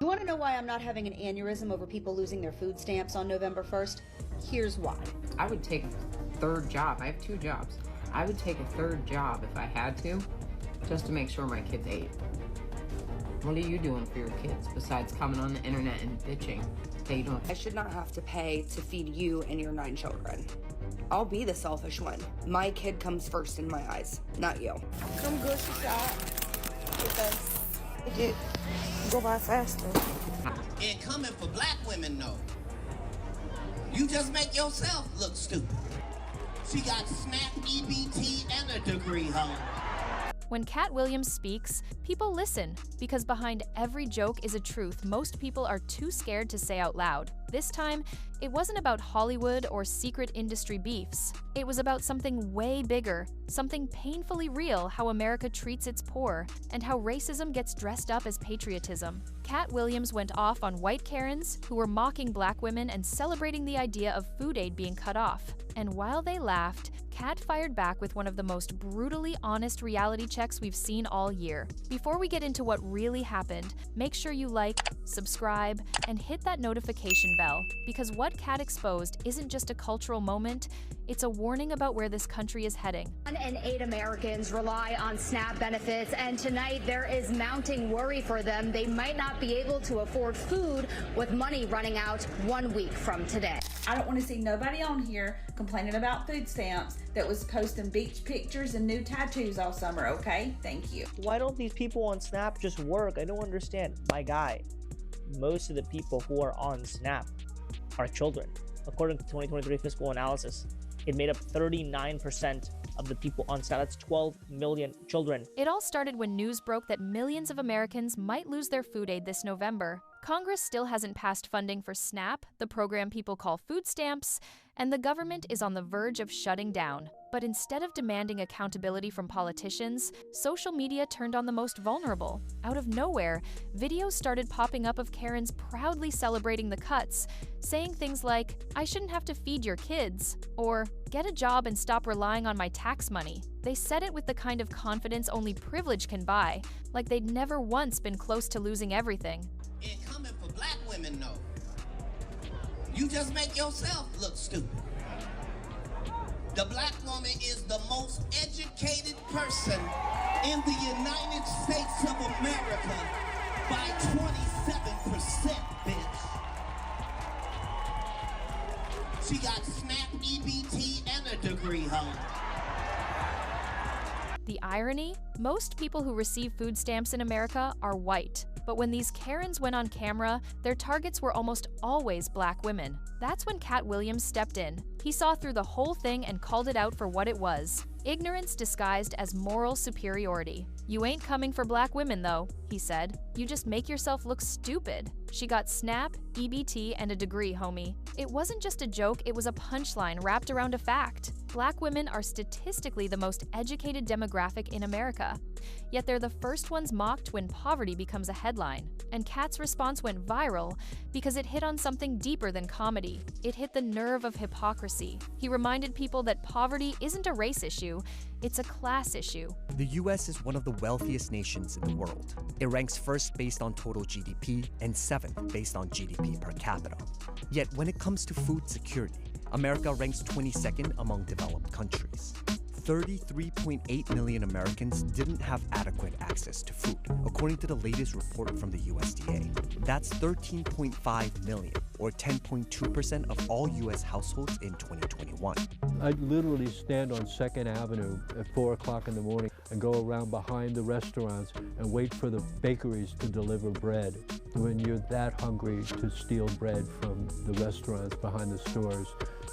You want to know why I'm not having an aneurysm over people losing their food stamps on November 1st? Here's why. I would take a third job. I have 2 jobs. I would take a third job if I had to, just to make sure my kids ate. What are you doing for your kids besides coming on the internet and bitching? They don't. I should not have to pay to feed you and your 9 children. I'll be the selfish one. My kid comes first in my eyes, not you. Come grocery shop because it go by faster. And coming for black women, no. You just make yourself look stupid. She got SNAP, EBT, and a degree, home. When Katt Williams speaks, people listen, because behind every joke is a truth most people are too scared to say out loud. This time, it wasn't about Hollywood or secret industry beefs. It was about something way bigger, something painfully real: how America treats its poor, and how racism gets dressed up as patriotism. Katt Williams went off on white Karens who were mocking black women and celebrating the idea of food aid being cut off. And while they laughed, Katt fired back with one of the most brutally honest reality checks we've seen all year. Before we get into what really happened, make sure you like, subscribe, and hit that notification bell, because what Katt exposed isn't just a cultural moment, it's a warning about where this country is heading. 1 in 8 Americans rely on SNAP benefits, and tonight there is mounting worry for them. They might not be able to afford food with money running out 1 week from today. I don't want to see nobody on here complaining about food stamps that was posting beach pictures and new tattoos all summer, okay? Thank you. Why don't these people on SNAP just work? I don't understand. My guy, most of the people who are on SNAP are children. According to 2023 fiscal analysis, it made up 39% of the people on SNAP. That's 12 million children. It all started when news broke that millions of Americans might lose their food aid this November. Congress still hasn't passed funding for SNAP, the program people call food stamps, and the government is on the verge of shutting down. But instead of demanding accountability from politicians, social media turned on the most vulnerable. Out of nowhere, videos started popping up of Karens proudly celebrating the cuts, saying things like, "I shouldn't have to feed your kids," or "Get a job and stop relying on my tax money." They said it with the kind of confidence only privilege can buy, like they'd never once been close to losing everything. And coming for black women, no. You just make yourself look stupid. The black woman is the most educated person in the United States of America by 27%, bitch. She got SNAP, EBT, and a degree, home. The irony? Most people who receive food stamps in America are white. But when these Karens went on camera, their targets were almost always black women. That's when Katt Williams stepped in. He saw through the whole thing and called it out for what it was: ignorance disguised as moral superiority. "You ain't coming for black women, though," he said. "You just make yourself look stupid. She got SNAP, EBT, and a degree, homie." It wasn't just a joke, it was a punchline wrapped around a fact. Black women are statistically the most educated demographic in America. Yet they're the first ones mocked when poverty becomes a headline. And Katt's response went viral because it hit on something deeper than comedy. It hit the nerve of hypocrisy. He reminded people that poverty isn't a race issue, it's a class issue. The US is one of the wealthiest nations in the world. It ranks first based on total GDP and 7th based on GDP per capita. Yet when it comes to food security, America ranks 22nd among developed countries. 33.8 million Americans didn't have adequate access to food, according to the latest report from the USDA. That's 13.5 million, or 10.2% of all US households in 2021. I literally stand on 2nd Avenue at 4 o'clock in the morning and go around behind the restaurants and wait for the bakeries to deliver bread. When you're that hungry to steal bread from the restaurants behind the stores,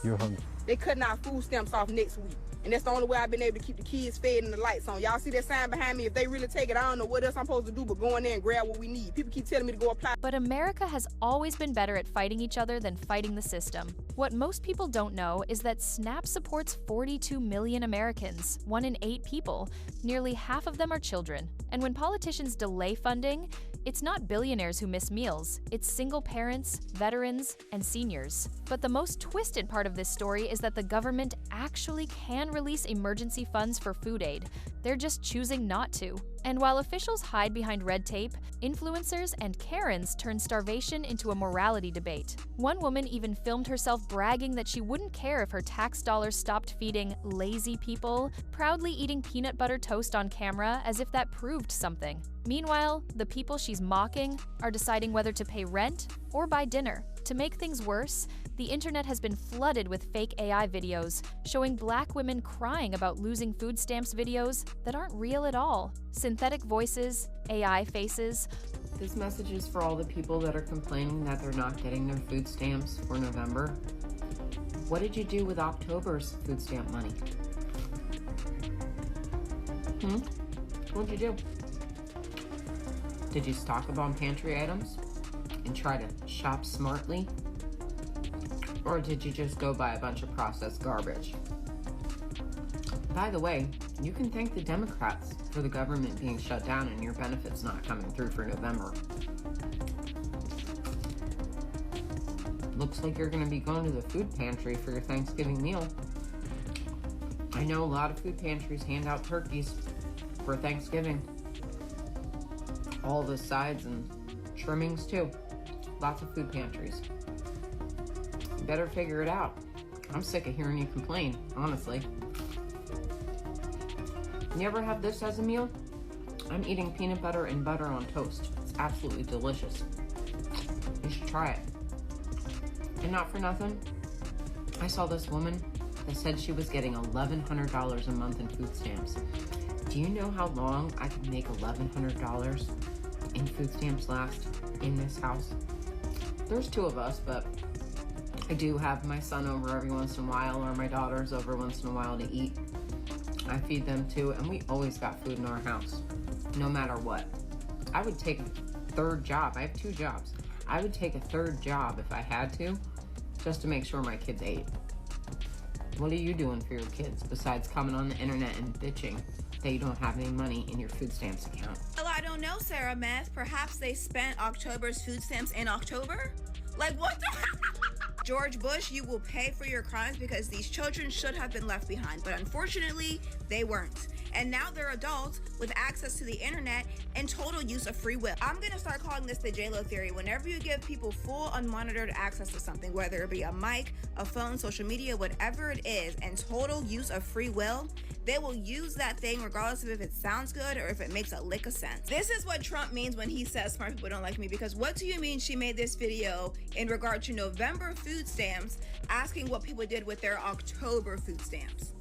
you're hungry. They cutting our food stamps off next week. And that's the only way I've been able to keep the kids fed and the lights on. Y'all see that sign behind me? If they really take it, I don't know what else I'm supposed to do but go in there and grab what we need. People keep telling me to go apply. But America has always been better at fighting each other than fighting the system. What most people don't know is that SNAP supports 42 million Americans, 1 in 8 people. Nearly half of them are children. And when politicians delay funding, it's not billionaires who miss meals, it's single parents, veterans, and seniors. But the most twisted part of this story is that the government actually can even release emergency funds for food aid. They're just choosing not to. And while officials hide behind red tape, influencers and Karens turn starvation into a morality debate. One woman even filmed herself bragging that she wouldn't care if her tax dollars stopped feeding lazy people, proudly eating peanut butter toast on camera as if that proved something. Meanwhile, the people she's mocking are deciding whether to pay rent or buy dinner. To make things worse, the internet has been flooded with fake AI videos showing Black women crying about losing food stamps videos that aren't real at all. Synthetic voices, AI faces. This message is for all the people that are complaining that they're not getting their food stamps for November. What did you do with October's food stamp money? What'd you do? Did you stock up on pantry items and try to shop smartly? Or did you just go buy a bunch of processed garbage? By the way, you can thank the Democrats for the government being shut down and your benefits not coming through for November. Looks like you're going to be going to the food pantry for your Thanksgiving meal. I know a lot of food pantries hand out turkeys for Thanksgiving. All the sides and trimmings too. Lots of food pantries. You better figure it out. I'm sick of hearing you complain, honestly. You ever have this as a meal? I'm eating peanut butter and butter on toast. It's absolutely delicious. You should try it. And not for nothing, I saw this woman that said she was getting $1,100 a month in food stamps. Do you know how long I could make $1,100 in food stamps last in this house? There's two of us, but I do have my son over every once in a while, or my daughters over once in a while to eat. I feed them too, and we always got food in our house, no matter what. I would take a third job. I have two jobs. I would take a third job if I had to, just to make sure my kids ate. What are you doing for your kids besides coming on the internet and bitching that you don't have any money in your food stamps account? Well, I don't know, Sarah Meth. Perhaps they spent October's food stamps in October? Like, what the George Bush, you will pay for your crimes because these children should have been left behind, but unfortunately, they weren't. And now they're adults with access to the internet and total use of free will. I'm gonna start calling this the J-Lo theory. Whenever you give people full unmonitored access to something, whether it be a mic, a phone, social media, whatever it is, and total use of free will, they will use that thing regardless of if it sounds good or if it makes a lick of sense. This is what Trump means when he says smart people don't like me, because what do you mean she made this video in regard to November food stamps, asking what people did with their October food stamps?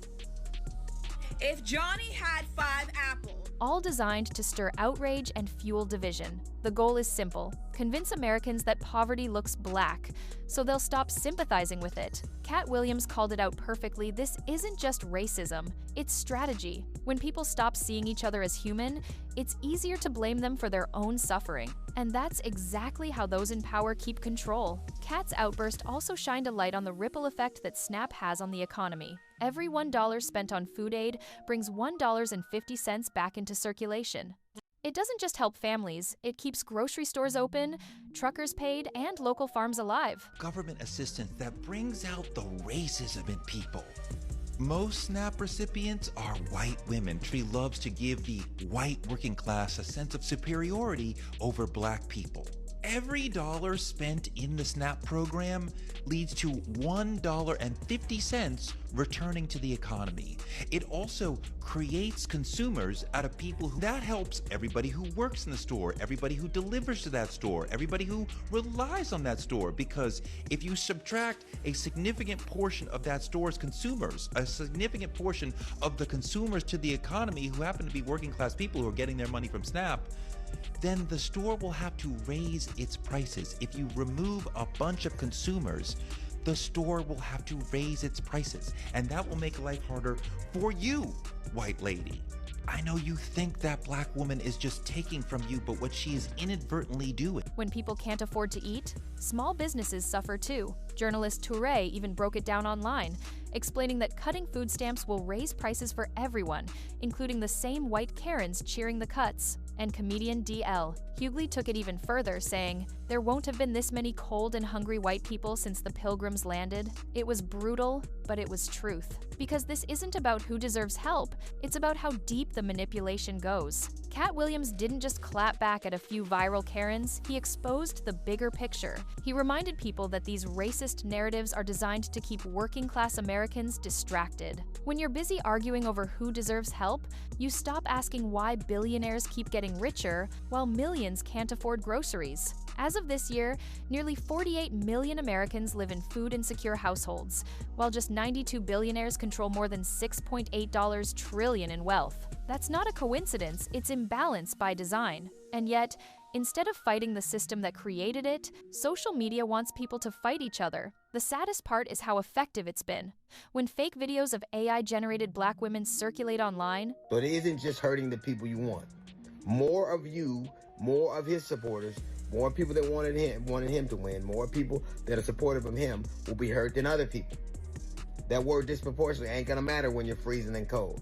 If Johnny had 5 apples. All designed to stir outrage and fuel division. The goal is simple: convince Americans that poverty looks black, so they'll stop sympathizing with it. Katt Williams called it out perfectly. This isn't just racism, it's strategy. When people stop seeing each other as human, it's easier to blame them for their own suffering. And that's exactly how those in power keep control. Katt's outburst also shined a light on the ripple effect that SNAP has on the economy. Every $1 spent on food aid brings $1.50 back into circulation. It doesn't just help families, it keeps grocery stores open, truckers paid, and local farms alive. Government assistance that brings out the racism in people. Most SNAP recipients are white women. Tree loves to give the white working class a sense of superiority over black people. Every dollar spent in the SNAP program leads to $1.50 returning to the economy. It also creates consumers out of people who, that helps everybody who works in the store, everybody who delivers to that store, everybody who relies on that store, because if you subtract a significant portion of that store's consumers, a significant portion of the consumers to the economy who happen to be working class people who are getting their money from SNAP, then the store will have to raise its prices. If you remove a bunch of consumers, the store will have to raise its prices, and that will make life harder for you, white lady. I know you think that black woman is just taking from you, but what she is inadvertently doing. When people can't afford to eat, small businesses suffer too. Journalist Touré even broke it down online, explaining that cutting food stamps will raise prices for everyone, including the same white Karens cheering the cuts. And comedian DL Hughley took it even further, saying, "There won't have been this many cold and hungry white people since the Pilgrims landed. It was brutal, but it was truth. Because this isn't about who deserves help, it's about how deep the manipulation goes." Katt Williams didn't just clap back at a few viral Karens, he exposed the bigger picture. He reminded people that these racist narratives are designed to keep working-class Americans distracted. When you're busy arguing over who deserves help, you stop asking why billionaires keep getting richer while millions can't afford groceries. As of this year, nearly 48 million Americans live in food-insecure households, while just 92 billionaires control more than $6.8 trillion in wealth. That's not a coincidence, it's imbalance by design. And yet, instead of fighting the system that created it, social media wants people to fight each other. The saddest part is how effective it's been. When fake videos of AI-generated black women circulate online, but it isn't just hurting the people you want. More of you, more of his supporters, more people that wanted him to win, more people that are supportive of him will be hurt than other people. That word disproportionately ain't gonna matter when you're freezing and cold.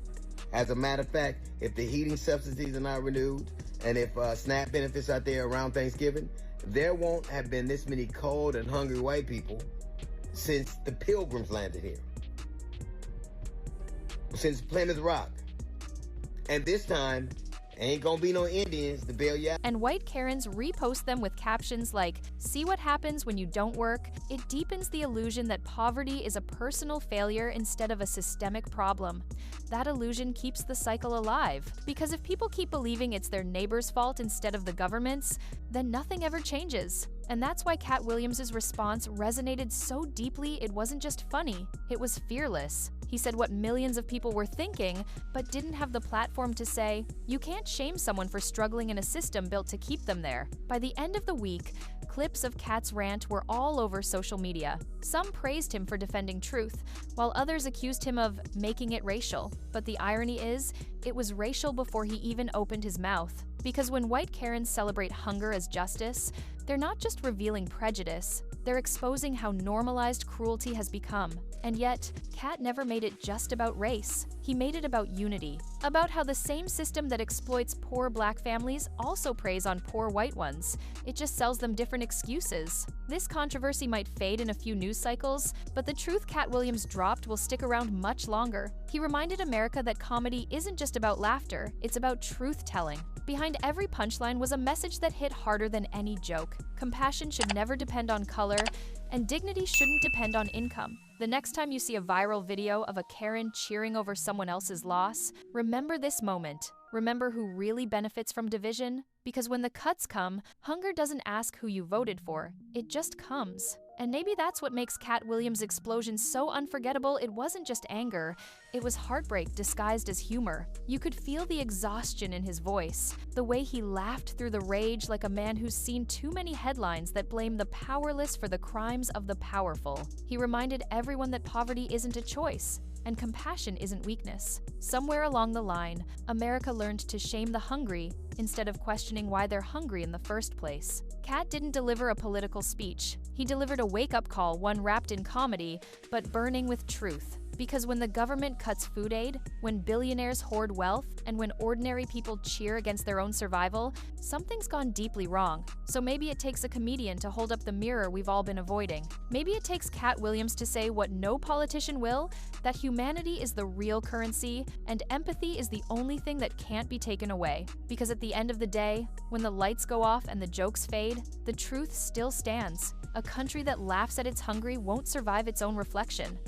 As a matter of fact, if the heating subsidies are not renewed, and if SNAP benefits out there around Thanksgiving, there won't have been this many cold and hungry white people since the Pilgrims landed here. Since Plymouth Rock. And this time, ain't gonna be no Indians to bail you out. And white Karens repost them with captions like, "See what happens when you don't work?" It deepens the illusion that poverty is a personal failure instead of a systemic problem. That illusion keeps the cycle alive, because if people keep believing it's their neighbor's fault instead of the government's, then nothing ever changes. And that's why Katt Williams' response resonated so deeply it wasn't just funny, it was fearless. He said what millions of people were thinking, but didn't have the platform to say, "You can't shame someone for struggling in a system built to keep them there." By the end of the week, clips of Katt's rant were all over social media. Some praised him for defending truth, while others accused him of making it racial. But the irony is, it was racial before he even opened his mouth. Because when white Karens celebrate hunger as justice, they're not just revealing prejudice, they're exposing how normalized cruelty has become. And yet, Katt never made it just about race. He made it about unity, about how the same system that exploits poor black families also preys on poor white ones. It just sells them different excuses. This controversy might fade in a few news cycles, but the truth Katt Williams dropped will stick around much longer. He reminded America that comedy isn't just about laughter, it's about truth-telling. Behind every punchline was a message that hit harder than any joke. Compassion should never depend on color, and dignity shouldn't depend on income. The next time you see a viral video of a Karen cheering over someone else's loss, remember this moment. Remember who really benefits from division? Because when the cuts come, hunger doesn't ask who you voted for, it just comes. And maybe that's what makes Katt Williams' explosion so unforgettable. It wasn't just anger, it was heartbreak disguised as humor. You could feel the exhaustion in his voice, the way he laughed through the rage like a man who's seen too many headlines that blame the powerless for the crimes of the powerful. He reminded everyone that poverty isn't a choice, and compassion isn't weakness. Somewhere along the line, America learned to shame the hungry instead of questioning why they're hungry in the first place. Katt didn't deliver a political speech. He delivered a wake-up call, one wrapped in comedy, but burning with truth. Because when the government cuts food aid, when billionaires hoard wealth, and when ordinary people cheer against their own survival, something's gone deeply wrong. So maybe it takes a comedian to hold up the mirror we've all been avoiding. Maybe it takes Katt Williams to say what no politician will, that humanity is the real currency, and empathy is the only thing that can't be taken away. Because at the end of the day, when the lights go off and the jokes fade, the truth still stands. A country that laughs at its hungry won't survive its own reflection.